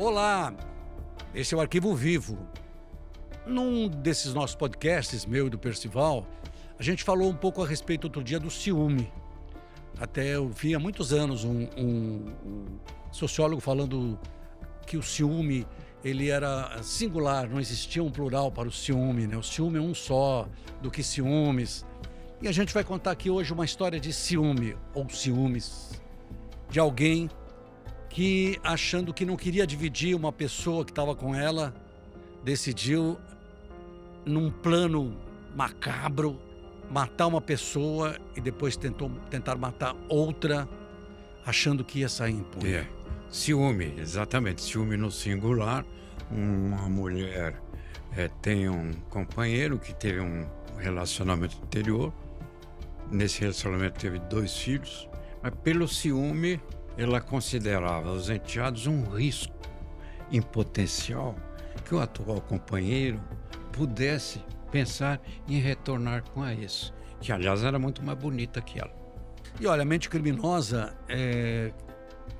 Olá, esse é o Arquivo Vivo. Num desses nossos podcasts, meu e do Percival, a gente falou um pouco a respeito outro dia do ciúme. Até eu vi há muitos anos um sociólogo falando que o ciúme ele era singular, não existia um plural para o ciúme, né? O ciúme é um só, do que ciúmes. E a gente vai contar aqui hoje uma história de ciúme ou ciúmes de alguém que, achando que não queria dividir uma pessoa que estava com ela, decidiu, num plano macabro, matar uma pessoa e depois tentar matar outra, achando que ia sair impune. Ciúme, exatamente, ciúme no singular. Uma mulher tem um companheiro que teve um relacionamento anterior. Nesse relacionamento teve 2 filhos, mas pelo ciúme ela considerava os enteados um risco em potencial que o atual companheiro pudesse pensar em retornar com a ex, que aliás era muito mais bonita que ela. E olha, a mente criminosa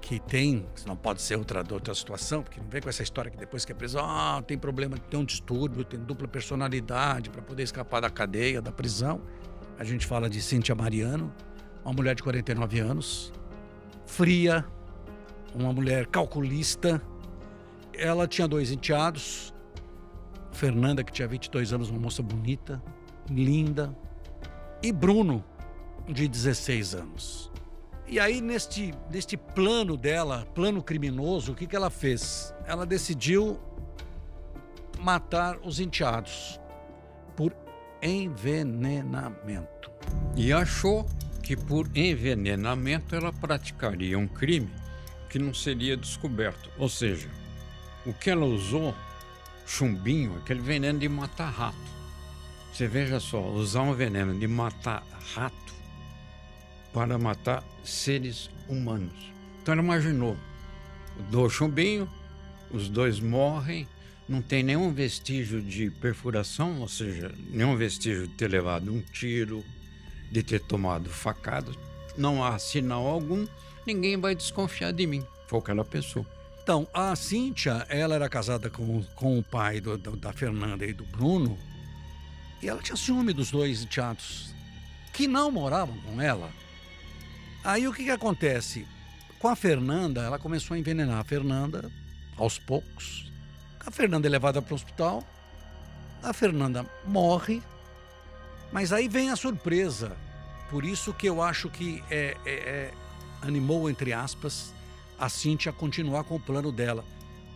que tem, não pode ser outra situação, porque não vem com essa história que depois que é preso, tem problema, tem um distúrbio, tem dupla personalidade para poder escapar da cadeia, da prisão. A gente fala de Cíntia Mariano, uma mulher de 49 anos, fria, uma mulher calculista. Ela tinha 2 enteados, Fernanda, que tinha 22 anos, uma moça bonita, linda, e Bruno, de 16 anos. E aí, neste plano dela, plano criminoso, o que ela fez? Ela decidiu matar os enteados por envenenamento. E achou que por envenenamento ela praticaria um crime que não seria descoberto. Ou seja, o que ela usou, chumbinho, aquele veneno de matar rato. Você veja só, usar um veneno de matar rato para matar seres humanos. Então ela imaginou, dou chumbinho, os 2 morrem, não tem nenhum vestígio de perfuração, ou seja, nenhum vestígio de ter levado um tiro, de ter tomado facada, não há sinal algum, ninguém vai desconfiar de mim. Foi o que ela pensou. Então, a Cíntia, ela era casada com o pai da Fernanda e do Bruno, e ela tinha ciúme dos 2 enteados, que não moravam com ela. Aí o que acontece? Com a Fernanda, ela começou a envenenar a Fernanda, aos poucos. A Fernanda é levada para o hospital, a Fernanda morre, mas aí vem a surpresa. Por isso que eu acho que animou, entre aspas, a Cíntia a continuar com o plano dela.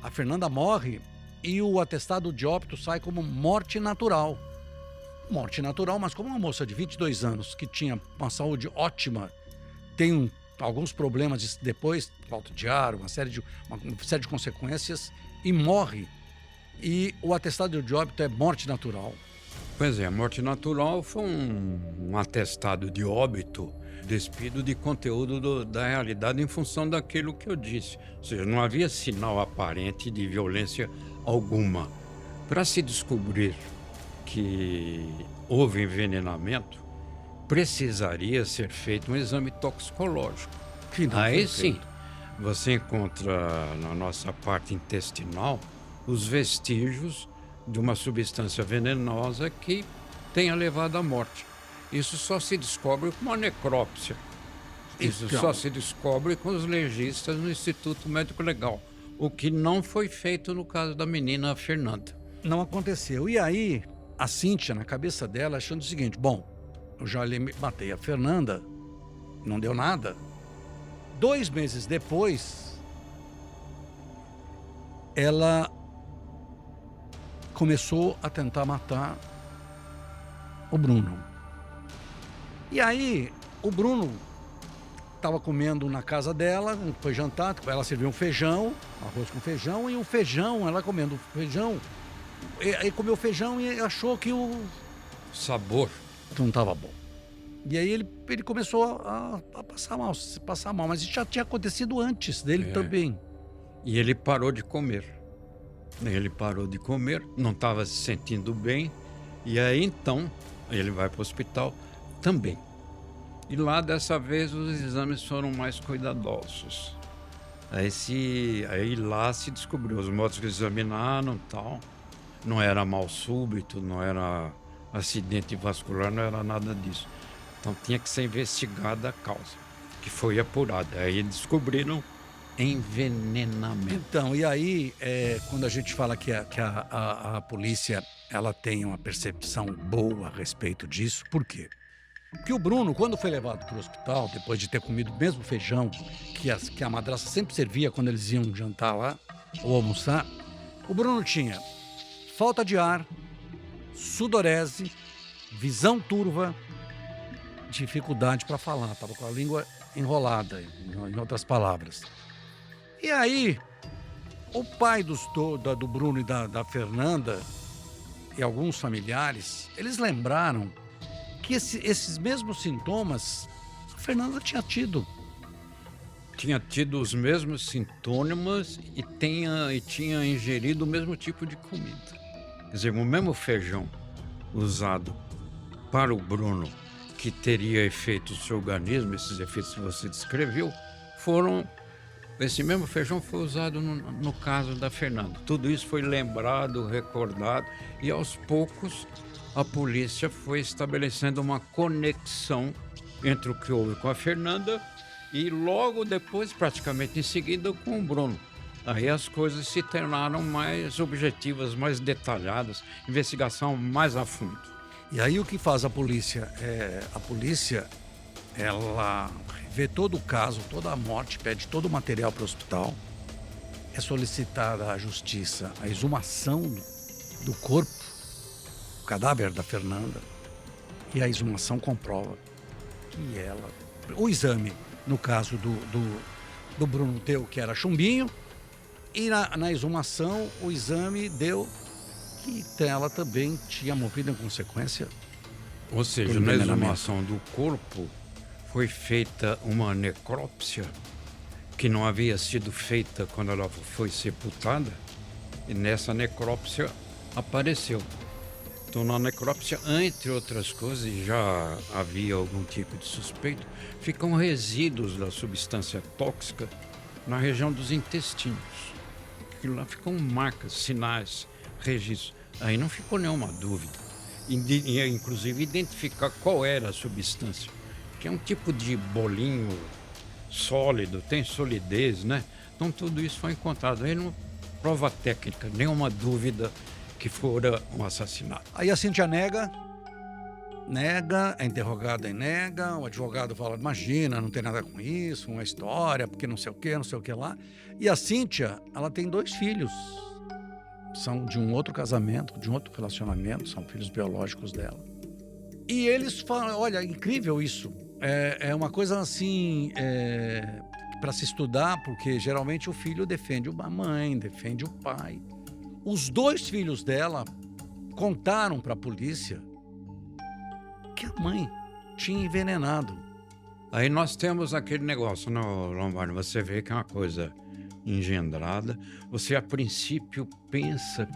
A Fernanda morre e o atestado de óbito sai como morte natural. Morte natural, mas como uma moça de 22 anos, que tinha uma saúde ótima, tem alguns problemas depois, falta de ar, uma série de consequências, e morre. E o atestado de óbito é morte natural. Pois é, a morte natural foi um atestado de óbito despido de conteúdo da realidade em função daquilo que eu disse. Ou seja, não havia sinal aparente de violência alguma. Para se descobrir que houve envenenamento, precisaria ser feito um exame toxicológico. Aí sim, você encontra na nossa parte intestinal os vestígios de uma substância venenosa que tenha levado à morte. Isso só se descobre com uma necrópsia. Isso só se descobre com os legistas no Instituto Médico Legal, o que não foi feito no caso da menina Fernanda. Não aconteceu. E aí, a Cíntia, na cabeça dela, achando o seguinte: bom, eu já matei a Fernanda, não deu nada. 2 meses depois, ela começou a tentar matar o Bruno. E aí, o Bruno estava comendo na casa dela, foi jantar, ela serviu um feijão, arroz com feijão, e o feijão, ela comendo feijão, aí comeu feijão e achou que o sabor não estava bom. E aí ele começou a passar mal, mas isso já tinha acontecido antes dele também. E ele parou de comer. Não estava se sentindo bem, e aí então ele vai para o hospital também. E lá dessa vez os exames foram mais cuidadosos. Aí lá se descobriu, os médicos examinaram tal, não era mal súbito, não era acidente vascular, não era nada disso. Então tinha que ser investigada a causa, que foi apurada. Aí descobriram envenenamento. Então, e aí, quando a gente fala que a polícia ela tem uma percepção boa a respeito disso, por quê? Porque o Bruno, quando foi levado para o hospital, depois de ter comido o mesmo feijão que a madrasta sempre servia quando eles iam jantar lá, ou almoçar, o Bruno tinha falta de ar, sudorese, visão turva, dificuldade para falar, estava com a língua enrolada, em outras palavras. E aí, o pai do Bruno e da Fernanda e alguns familiares, eles lembraram que esses mesmos sintomas a Fernanda tinha tido. Tinha tido os mesmos sintomas e tinha ingerido o mesmo tipo de comida. Quer dizer, o mesmo feijão usado para o Bruno, que teria efeito no seu organismo, esses efeitos que você descreveu, esse mesmo feijão foi usado no caso da Fernanda. Tudo isso foi lembrado, recordado, e aos poucos a polícia foi estabelecendo uma conexão entre o que houve com a Fernanda e logo depois, praticamente em seguida, com o Bruno. Aí as coisas se tornaram mais objetivas, mais detalhadas, investigação mais a fundo. E aí o que faz a polícia? A polícia, ela vê todo o caso, toda a morte, pede todo o material para o hospital. É solicitada à justiça a exumação do corpo, o cadáver da Fernanda. E a exumação comprova que ela... O exame, no caso do Bruno, deu que era chumbinho. E na exumação, o exame deu que ela também tinha morrido em consequência. Ou seja, na exumação do corpo foi feita uma necrópsia que não havia sido feita quando ela foi sepultada, e nessa necrópsia apareceu. Então, na necrópsia, entre outras coisas, já havia algum tipo de suspeito, ficam resíduos da substância tóxica na região dos intestinos. Aquilo lá ficam marcas, sinais, registros. Aí não ficou nenhuma dúvida. Inclusive, identificar qual era a substância, que é um tipo de bolinho sólido, tem solidez, né? Então tudo isso foi encontrado. Aí não prova técnica, nenhuma dúvida que fora um assassinato. Aí a Cíntia nega, a interrogada nega, o advogado fala, imagina, não tem nada com isso, uma história, porque não sei o que lá. E a Cíntia, ela tem 2 filhos, são de um outro casamento, de um outro relacionamento, são filhos biológicos dela. E eles falam, olha, incrível isso. É uma coisa assim, para se estudar, porque geralmente o filho defende a mãe, defende o pai. Os 2 filhos dela contaram para a polícia que a mãe tinha envenenado. Aí nós temos aquele negócio, não, Lombardi, você vê que é uma coisa engendrada. Você a princípio pensa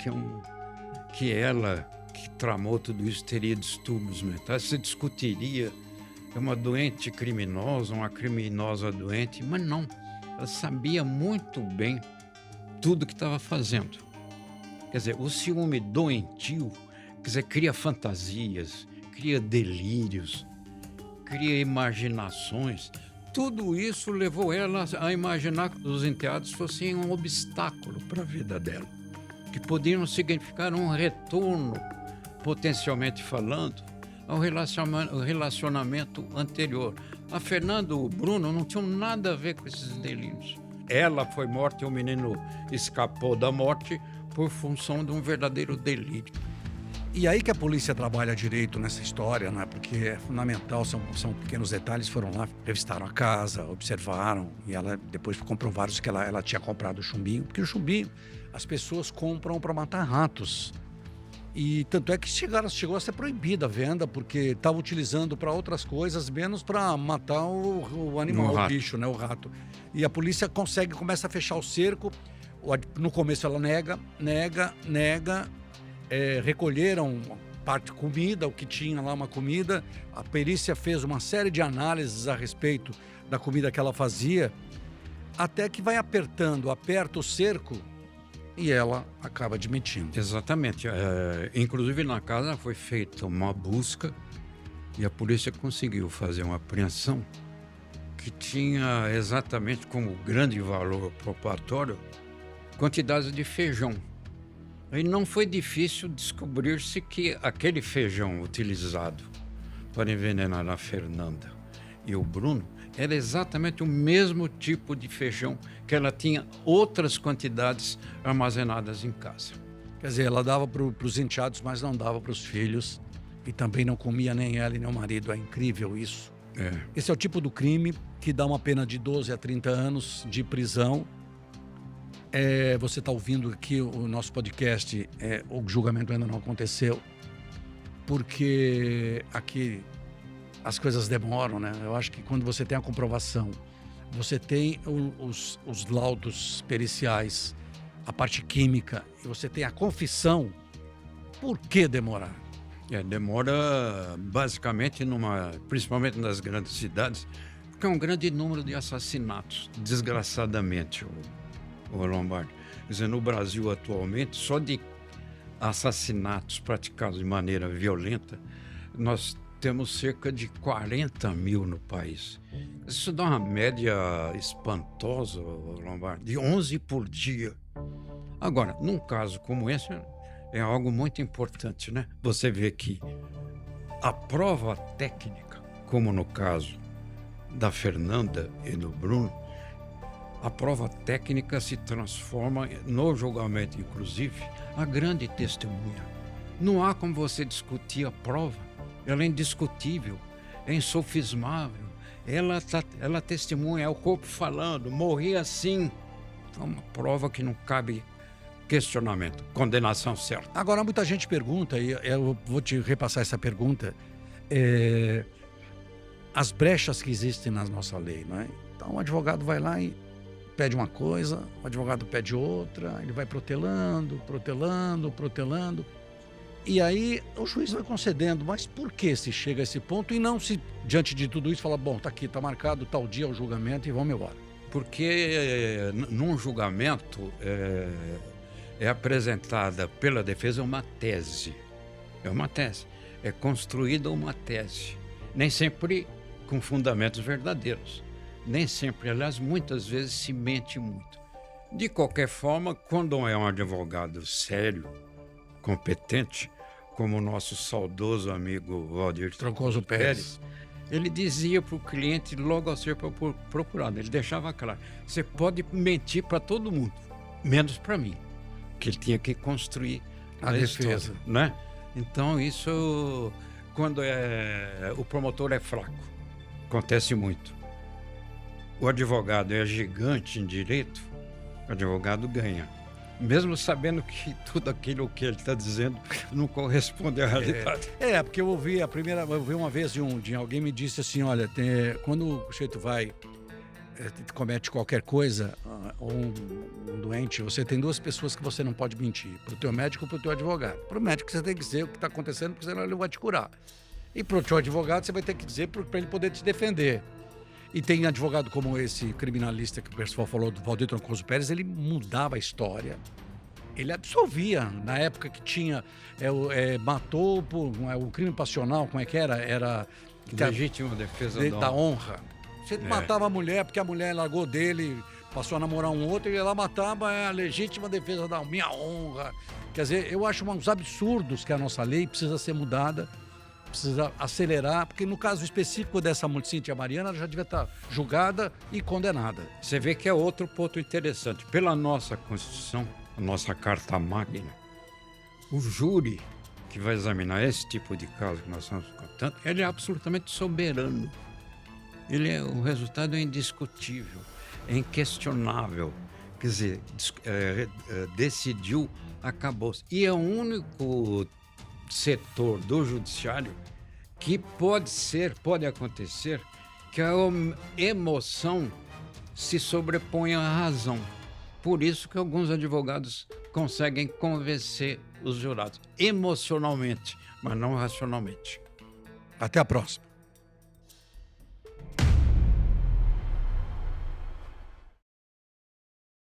que ela que tramou tudo isso teria distúrbios mentais, você discutiria, é uma doente criminosa, uma criminosa doente, mas não, ela sabia muito bem tudo que estava fazendo. Quer dizer, o ciúme doentio, quer dizer, cria fantasias, cria delírios, cria imaginações. Tudo isso levou ela a imaginar que os enteados fossem um obstáculo para a vida dela, que podiam significar um retorno, potencialmente falando, ao relacionamento anterior. A Fernanda e o Bruno não tinham nada a ver com esses delírios. Ela foi morta e o menino escapou da morte por função de um verdadeiro delírio. E aí que a polícia trabalha direito nessa história, né? Porque é fundamental, são pequenos detalhes, foram lá, revistaram a casa, observaram, e ela depois comprovaram que ela tinha comprado o chumbinho, porque o chumbinho as pessoas compram para matar ratos. E tanto é que chegou a ser proibida a venda, porque estava utilizando para outras coisas, menos para matar o animal, o bicho, né? O rato. E a polícia começa a fechar o cerco. No começo ela nega. Recolheram parte comida, o que tinha lá, uma comida. A perícia fez uma série de análises a respeito da comida que ela fazia. até que vai aperta o cerco e ela acaba admitindo. Exatamente. Inclusive na casa foi feita uma busca e a polícia conseguiu fazer uma apreensão que tinha exatamente como grande valor probatório quantidades de feijão. E não foi difícil descobrir-se que aquele feijão utilizado para envenenar a Fernanda e o Bruno era exatamente o mesmo tipo de feijão que ela tinha outras quantidades armazenadas em casa. Quer dizer, ela dava para os enteados, mas não dava para os filhos. E também não comia nem ela e nem o marido. É incrível isso. Esse é o tipo do crime que dá uma pena de 12 a 30 anos de prisão. Você está ouvindo aqui o nosso podcast, o julgamento ainda não aconteceu, porque aqui as coisas demoram, né? Eu acho que quando você tem a comprovação, você tem os laudos periciais, a parte química, e você tem a confissão, por que demorar? Demora basicamente principalmente nas grandes cidades, porque é um grande número de assassinatos, desgraçadamente, o Lombardi. Quer dizer, no Brasil atualmente, só de assassinatos praticados de maneira violenta, nós temos cerca de 40 mil no país. Isso dá uma média espantosa, Lombardi, de 11 por dia. Agora, num caso como esse, é algo muito importante, né? Você vê que a prova técnica, como no caso da Fernanda e do Bruno, a prova técnica se transforma no julgamento, inclusive, a grande testemunha. Não há como você discutir a prova. Ela é indiscutível, é insofismável. Ela testemunha, é o corpo falando, morri assim. É uma prova que não cabe questionamento, condenação certa. Agora, muita gente pergunta, e eu vou te repassar essa pergunta, as brechas que existem na nossa lei, não é? Então, o advogado vai lá e pede uma coisa, o advogado pede outra, ele vai protelando, e aí o juiz vai concedendo. Mas por que se chega a esse ponto e não se, diante de tudo isso, fala, bom, tá aqui, tá marcado tal dia o julgamento e vamos embora? Porque num julgamento é apresentada pela defesa uma tese. É uma tese. É construída uma tese. Nem sempre com fundamentos verdadeiros. Nem sempre, aliás, muitas vezes se mente muito. De qualquer forma, quando é um advogado sério, competente, como o nosso saudoso amigo Valdir Troncoso Pérez, ele dizia para o cliente logo ao ser procurado, ele deixava claro, você pode mentir para todo mundo, menos para mim, que ele tinha que construir a defesa, né? Então isso, quando o promotor é fraco, acontece muito. O advogado é gigante em direito, o advogado ganha. Mesmo sabendo que tudo aquilo que ele está dizendo não corresponde à realidade. Porque eu ouvi uma vez de alguém me disse assim, olha, quando o sujeito comete qualquer coisa, ou um doente, você tem duas pessoas que você não pode mentir, para o teu médico e para o teu advogado. Para o médico você tem que dizer o que está acontecendo, porque senão ele vai te curar. E para o teu advogado você vai ter que dizer para ele poder te defender. E tem advogado como esse criminalista que o pessoal falou, do Valdir Troncoso Pérez, ele mudava a história. Ele absolvia. Na época que tinha, matou por o crime passional, como é que era? Era legítima defesa da honra. Você matava a mulher porque a mulher largou dele, passou a namorar um outro, e ela matava a legítima defesa da minha honra. Quer dizer, eu acho uns absurdos que a nossa lei precisa ser mudada, precisa acelerar, porque no caso específico dessa Cíntia Mariana, ela já devia estar julgada e condenada. Você vê que é outro ponto interessante. Pela nossa Constituição, a nossa Carta Magna, o júri que vai examinar esse tipo de caso que nós estamos contando, ele é absolutamente soberano. O resultado é indiscutível, é inquestionável. Quer dizer, decidiu, acabou. E é o único setor do judiciário que pode acontecer que a emoção se sobreponha à razão. Por isso que alguns advogados conseguem convencer os jurados emocionalmente, mas não racionalmente. Até a próxima.